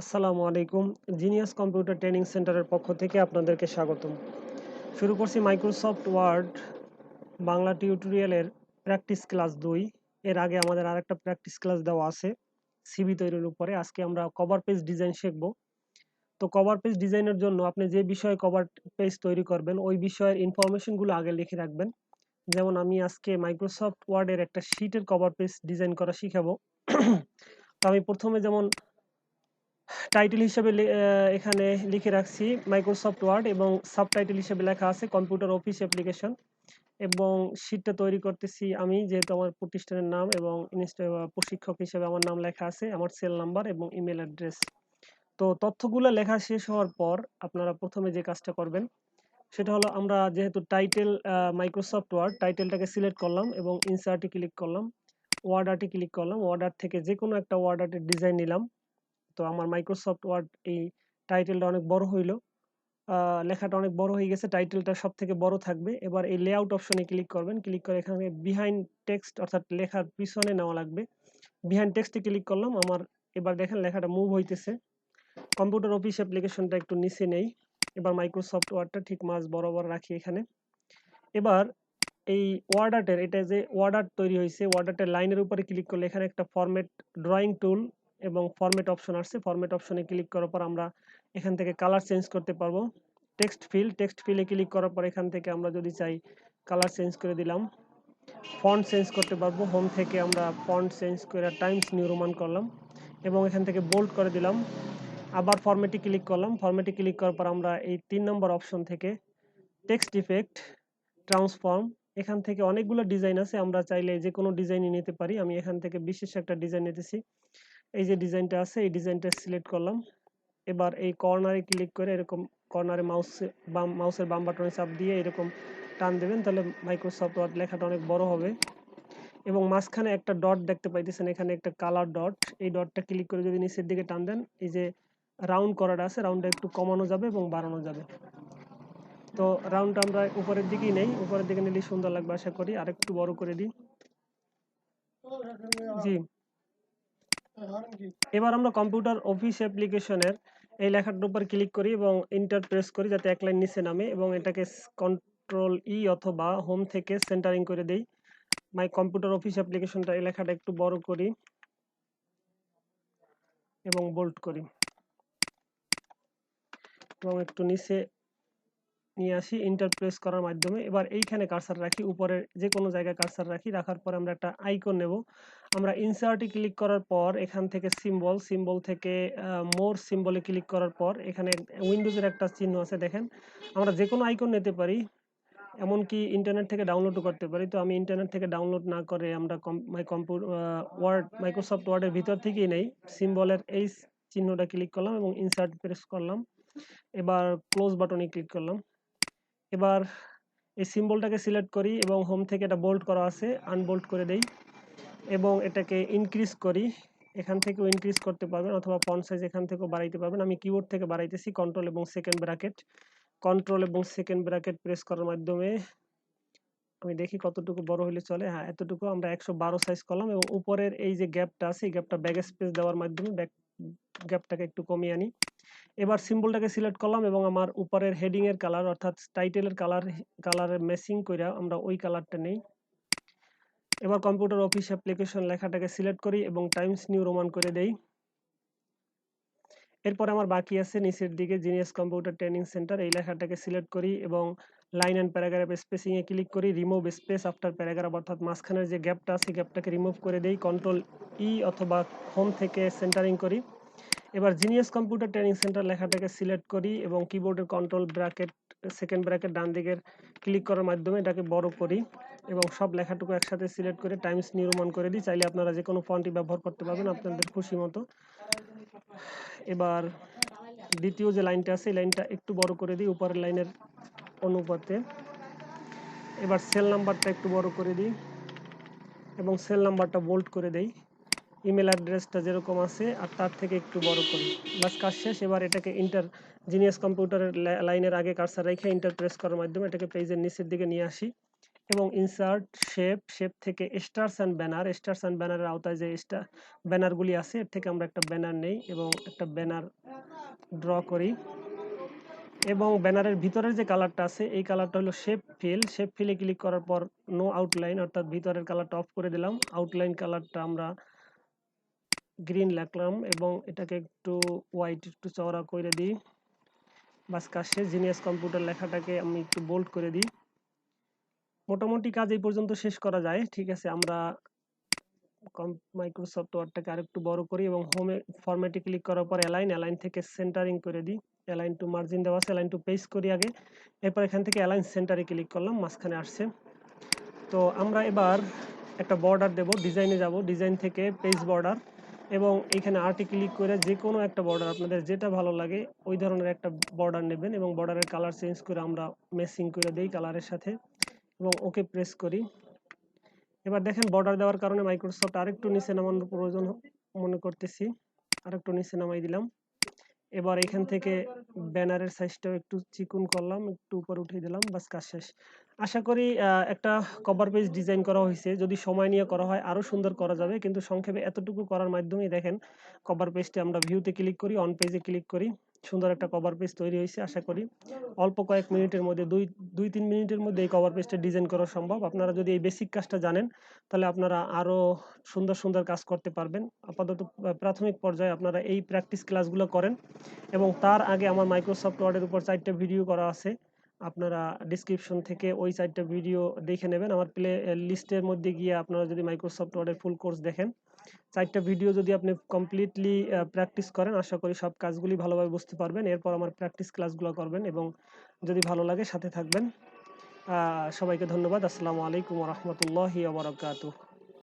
আসসালামু আলাইকুম। Genius computer training সেন্টারের পক্ষ থেকে আপনাদেরকে স্বাগতম। শুরু করছি মাইক্রোসফট ওয়ার্ড বাংলা টিউটোরিয়ালের প্র্যাকটিস ক্লাস 2। এর আগে আমাদের আরেকটা প্র্যাকটিস ক্লাস দেওয়া আছে সিভি তৈরির উপরে। আজকে আমরা কভার পেজ ডিজাইন শিখব। তো কভার পেজ ডিজাইনের জন্য আপনি যে বিষয়ে কভার পেজ তৈরি করবেন ওই বিষয়ের ইনফরমেশনগুলো আগে লিখে রাখবেন। যেমন আমি আজকে মাইক্রোসফট ওয়ার্ডের একটা শীটের কভার পেজ ডিজাইন করা শিখাবো। তো আমি প্রথমে যেমন টাইটেল হিসেবে এখানে লিখে রাখছি মাইক্রোসফট ওয়ার্ড এবং সাবটাইটেল হিসেবে লেখা আছে কম্পিউটার অফিস অ্যাপ্লিকেশন। এবং শীটটা তৈরি করতেছি আমি, যেহেতু আমার প্রতিষ্ঠানের নাম এবং প্রশিক্ষক হিসেবে আমার নাম লেখা আছে, আমার সেল নাম্বার এবং ইমেল অ্যাড্রেস। তো তথ্যগুলো লেখা শেষ হওয়ার পর আপনারা প্রথমে যে কাজটা করবেন সেটা হলো, আমরা যেহেতু টাইটেল মাইক্রোসফট ওয়ার্ড টাইটেলটাকে সিলেক্ট করলাম এবং ইনসার্টে ক্লিক করলাম, ওয়ার্ড আর্টে ক্লিক করলাম, ওয়ার্ড আর্ট থেকে যে কোনো একটা ওয়ার্ড আর্টের ডিজাইন নিলাম। তো আমার মাইক্রোসফট ওয়ার্ড এই টাইটেলটা অনেক বড় হইলো, লেখাটা অনেক বড় হয়ে গেছে, টাইটেলটা সব থেকে বড় থাকবে। এবার এই লেআউট অপশনে ক্লিক করবেন, ক্লিক করে এখানে বিহাইন্ড টেক্সট অর্থাৎ লেখার পিছনে নেওয়া লাগবে। বিহাইন্ড টেক্সটে ক্লিক করলাম, আমার এবার দেখেন লেখাটা মুভ হইতেছে। কম্পিউটার অফিস অ্যাপ্লিকেশনটা একটু নিচে নেই। এবার মাইক্রোসফট ওয়ার্ডটা ঠিক মাঝ বরাবর রাখি এখানে। এবার এই ওয়ার্ড আর্টের, এটা যে ওয়ার্ড আর্ট তৈরি হয়েছে, ওয়ার্ড আর্টের লাইনের উপরে ক্লিক করলে এখানে একটা ফরম্যাট ড্রয়িং টুল এবং ফরম্যাট অপশন আসছে। ফরম্যাট অপশনে ক্লিক করার পর আমরা এখান থেকে কালার চেঞ্জ করতে পারবো। টেক্সট ফিলে ক্লিক করার পর এখান থেকে আমরা যদি চাই কালার চেঞ্জ করে দিলাম। ফন্ট চেঞ্জ করতে পারবো, হোম থেকে আমরা ফন্ট চেঞ্জ করে টাইমস নিউ রোমান করলাম এবং এখান থেকে বোল্ড করে দিলাম। আবার ফরম্যাটে ক্লিক করলাম, ফরম্যাটে ক্লিক করার পর আমরা এই 3 নম্বর অপশন থেকে টেক্সট ইফেক্ট ট্রান্সফর্ম, এখান থেকে অনেকগুলো ডিজাইন আছে, আমরা চাইলে যে কোনো ডিজাইনই নিতে পারি। আমি এখান থেকে বিশেষ একটা ডিজাইন নিতেছি। এই যে ডিজাইনটা আছে এই ডিজাইনটা সিলেক্ট করলাম। এবার এই কর্নারে ক্লিক করে এরকম কর্নারে মাউসের বাম বাটনে চাপ দিয়ে এরকম টান দেবেন, তাহলে মাইক্রোসফট ওয়ার্ড লেখাটা অনেক বড় হবে। এবং মাঝখানে একটা ডট দেখতে পাইতেছেন, এখানে একটা কালার ডট, এই ডটটা ক্লিক করে যদি নিচের দিকে টান দেন, এই যে রাউন্ড করাটা আছে রাউন্ডটা একটু কমানো যাবে এবং বাড়ানো যাবে। তো রাউন্ডটা আমরা উপরের দিকেই নেই, উপরের দিকে নিলে সুন্দর লাগবে আশা করি। আর একটু বড় করে দিই। জি, এবার আমরা কম্পিউটার অফিস অ্যাপ্লিকেশনের এই লেখাটার উপর ক্লিক করি এবং এন্টার প্রেস করি যাতে এক লাইন নিচে নামে, এবং এটাকে কন্ট্রোল ই অথবা হোম থেকে সেন্টারিং করে দেই। মাই কম্পিউটার অফিস অ্যাপ্লিকেশনটা এই লেখাটা একটু বড় করি এবং বোল্ড করি এবং একটু নিচে নিয়ে আসি এন্টার প্রেস করার মাধ্যমে। এবার এইখানে কার্সার রাখি, উপরের যে কোনো জায়গায় কার্সার রাখি, রাখার পর আমরা একটা আইকন নেব। আমরা ইনসার্টে ক্লিক করার পর এখান থেকে সিম্বল থেকে মোর সিম্বলে ক্লিক করার পর এখানে উইন্ডোজের একটা চিহ্ন আছে দেখেন। আমরা যে কোনো আইকন নিতে পারি, এমনকি ইন্টারনেট থেকে ডাউনলোডও করতে পারি। তো আমি ইন্টারনেট থেকে ডাউনলোড না করে আমরা মাইক্রোসফট ওয়ার্ডের ভিতর থেকেই নেই। সিম্বলের এই চিহ্নটা ক্লিক করলাম এবং ইনসার্ট প্রেস করলাম। এবার ক্লোজ বাটনে ক্লিক করলাম। এবার এই সিম্বলটাকে সিলেক্ট করি এবং হোম থেকে এটা বোল্ড করা আছে আনবোল্ড করে দেই এবং এটাকে ইনক্রিজ করি। এখান থেকেও ইনক্রিজ করতে পারবেন অথবা ফন্ট সাইজ এখান থেকেও বাড়াইতে পারবেন। আমি কিবোর্ড থেকে বাড়াইতেছি কন্ট্রোল এবং সেকেন্ড ব্র্যাকেট প্রেস করার মাধ্যমে। আমি দেখি কতটুকু বড় হলে চলে। হ্যাঁ, এতটুকু আমরা 112 সাইজ করলাম এবং উপরের এই যে গ্যাপটা আছে এই গ্যাপটা ব্যাক স্পেস দেওয়ার মাধ্যমে গ্যাপটাকে একটু কমিয়ে আনি। এবার সিম্বলটাকে সিলেক্ট করলাম এবং আমার উপরের হেডিং এর কালার অর্থাৎ টাইটেলের কালারের ম্যাচিং কইরা আমরা ওই কালারটা নেই। এবার কম্পিউটার অফিস অ্যাপ্লিকেশন লেখাটাকে সিলেক্ট করি এবং টাইমস নিউ রোমান করে দেই। এরপর আমার বাকি আছে নিচের দিকে জিনিয়াস কম্পিউটার ট্রেনিং সেন্টার, এই লেখাটাকে সিলেক্ট করি এবং line and paragraph spacing A click করি, রিমুভ স্পেস আফটার প্যারাগ্রাফ অর্থাৎ মাঝখানের যে গ্যাপটা আছে গ্যাপটাকে রিমুভ করে দেই, কন্ট্রোল ই অথবা হোম থেকে সেন্টারিং করি। এবার জিনিয়াস কম্পিউটার ট্রেনিং সেন্টার লেখাটাকে সিলেক্ট করি এবং কিবোর্ডের কন্ট্রোল ব্র্যাকেট সেকেন্ড ব্র্যাকেট ডান দিকের ক্লিক করার মাধ্যমে এটাকে বড় করি এবং সব লেখাটুকু একসাথে সিলেক্ট করে টাইমস নিউ রোমান করে দিই। চাইলে আপনারা যে কোনো ফন্টই ব্যবহার করতে পারবেন আপনাদের খুশি মতো। এবার দ্বিতীয় যে লাইনটা আছে এই লাইনটা একটু বড় করে দিই উপরের লাইনের অনুপাতে। এবার সেল নাম্বারটা একটু বড় করে দিই এবং সেল নাম্বারটা বোল্ড করে দেই। ইমেল অ্যাড্রেসটা যেরকম আছে আর তার থেকে একটু বড় করি। বাস কাজ শেষ। এবার এটাকে জিনিয়াস কম্পিউটারের লাইনের আগে কার্সার রেখে ইন্টার প্রেস করার মাধ্যমে এটাকে পেজের নিচের দিকে নিয়ে আসি এবং ইনসার্ট শেপ থেকে স্টারস অ্যান্ড ব্যানারের আওতায় যে ব্যানারগুলি আছে এর থেকে আমরা একটা ব্যানার নেই এবং একটা ব্যানার ড্র করি এবং ব্যানারের ভিতরের যে কালারটা আছে এই কালারটা হলো শেপ ফিলে ক্লিক করার পর নো আউটলাইন অর্থাৎ ভিতরের কালারটা অফ করে দিলাম, আউটলাইন কালারটা আমরা গ্রিন রাখলাম এবং এটাকে একটু হোয়াইট একটু চওড়া করে দিই। বাস কাজ শেষ। জিনিয়াস কম্পিউটার লেখাটাকে আমি একটু বোল্ড করে দিই। মোটামুটি কাজ এই পর্যন্ত শেষ করা যায়। ঠিক আছে, আমরা মাইক্রোসফট ওয়ার্ডটাকে আরেকটু বড় করি এবং হোমে ফরম্যাটে ক্লিক করার পর অ্যালাইন থেকে সেন্টারিং করে দিই। অ্যালাইন টু মার্জিন দেওয়া আছে, অ্যালাইন টু পেজ করি আগে, এরপর এখান থেকে অ্যালাইন সেন্টারে ক্লিক করলাম, মাঝখানে আসছে। তো আমরা এবার একটা বর্ডার দেব, ডিজাইনে যাব, ডিজাইন থেকে পেজ বর্ডার এবং এখানে আর্টে ক্লিক করে যে কোনো একটা বর্ডার আপনাদের যেটা ভালো লাগে ওই ধরনের একটা বর্ডার নেবেন এবং বর্ডারের কালার চেঞ্জ করে আমরা ম্যাচিং করে দিই কালারের সাথে এবং ওকে প্রেস করি। এবার দেখেন বর্ডার দেওয়ার কারণে মাইক্রোসফট আরেকটু নিচে নামানোর প্রয়োজন মনে করতেছি, আরেকটু নিচে নামাই দিলাম। এবার এখান থেকে ব্যানারের সাইজটাও একটু চিকুন করলাম, একটু উপর উঠিয়ে দিলাম, বাস কাজ শেষ। আশা করি একটা কভার পেজ ডিজাইন করা হয়েছে। যদি সময় নিয়ে করা হয় আরো সুন্দর করা যাবে, কিন্তু সংক্ষেপে এতটুকু করার মাধ্যমেই দেখেন কভার পেজটি আমরা ভিউতে ক্লিক করি, অন পেজে ক্লিক করি, সুন্দর একটা কভার পেজ তৈরি হয়েছে। আশা করি অল্প কয়েক মিনিটের মধ্যে দুই তিন মিনিটের মধ্যে এই কভার পেজটা ডিজাইন করা সম্ভব। আপনারা যদি এই বেসিক কাজটা জানেন তাহলে আপনারা আরো সুন্দর কাজ করতে পারবেন। আপাতত প্রাথমিক পর্যায়ে আপনারা এই প্র্যাকটিস ক্লাসগুলো করেন এবং তার আগে আমার মাইক্রোসফট ওয়ার্ডের উপর 4টা ভিডিও করা আছে, আপনারা ডিসক্রিপশন থেকে ওই 4টা ভিডিও দেখে নেবেন। আমার প্লে লিস্টের মধ্যে গিয়ে আপনারা যদি মাইক্রোসফট ওয়ার্ডের ফুল কোর্স দেখেন, 4টা ভিডিও যদি আপনি কমপ্লিটলি প্র্যাকটিস করেন আশা করি সব কাজগুলি ভালোভাবে বুঝতে পারবেন। এরপর আমার প্র্যাকটিস ক্লাসগুলো করবেন এবং যদি ভালো লাগে সাথে থাকবেন। সবাইকে ধন্যবাদ। আসসালামু আলাইকুম ওয়া রাহমাতুল্লাহি ওয়া বারাকাতুহু।